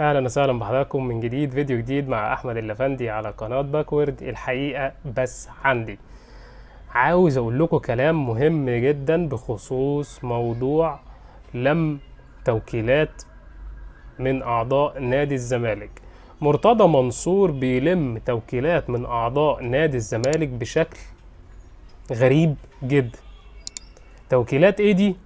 اهلا وسهلا بحضراتكم من جديد، فيديو جديد مع احمد اللفندي على قناة باكورد. الحقيقة بس عندي عاوز اقول لكم كلام مهم جدا بخصوص موضوع لم توكيلات من اعضاء نادي الزمالك. مرتضى منصور بيلم توكيلات من اعضاء نادي الزمالك بشكل غريب جدا. توكيلات ايه دي؟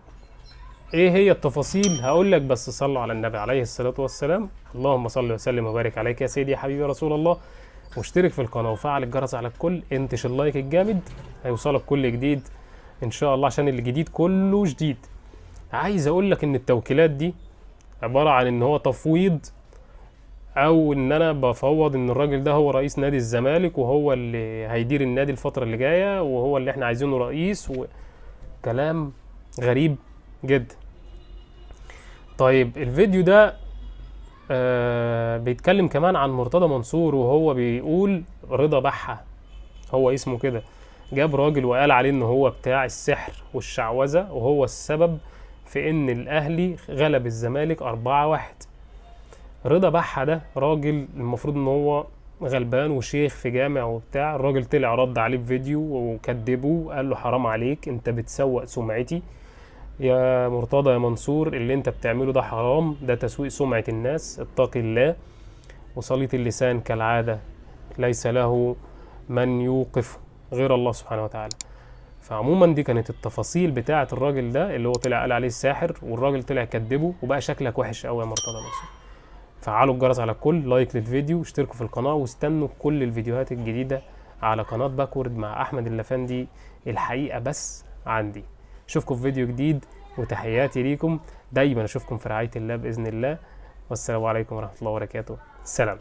ايه هي التفاصيل؟ هقول لك، بس صلوا على النبي عليه الصلاة والسلام. اللهم صل وسلم وبارك عليك يا سيدي يا حبيبي رسول الله. واشترك في القناة وفعل الجرس على الكل، انتش اللايك الجامد هيوصلك كل جديد ان شاء الله، عشان الجديد كله جديد. عايز اقول لك ان التوكيلات دي عبارة عن ان هو تفويض، او ان انا بفوض ان الراجل ده هو رئيس نادي الزمالك وهو اللي هيدير النادي الفترة اللي جاية وهو اللي احنا عايزينه رئيس، وكلام غريب جدا. طيب الفيديو ده بيتكلم كمان عن مرتضى منصور، وهو بيقول رضا بحة، هو اسمه كده، جاب راجل وقال عليه ان هو بتاع السحر والشعوذة وهو السبب في ان الاهلي غلب الزمالك 4-1. رضا بحة ده راجل المفروض ان هو غلبان وشيخ في جامع وبتاع. الراجل طلع رد عليه بفيديو وكدبه، قال له حرام عليك، انت بتسوق سمعتي يا مرتضى يا منصور، اللي انت بتعمله ده حرام، ده تسويق سمعة الناس، اتق الله. وصليت اللسان كالعادة ليس له من يوقف غير الله سبحانه وتعالى. فعموما دي كانت التفاصيل بتاعة الراجل ده اللي هو طلع قال عليه الساحر، والراجل طلع كدبه، وبقى شكلك وحش قوي يا مرتضى منصور. فعلوا الجرس على الكل، لايك للفيديو، اشتركوا في القناة، واستنوا كل الفيديوهات الجديدة على قناة باكورد مع أحمد اللفندي. الحقيقة بس عندي. اشوفكم في فيديو جديد، وتحياتي ليكم دايما، اشوفكم في رعاية الله بإذن الله. والسلام عليكم ورحمة الله وبركاته. سلام.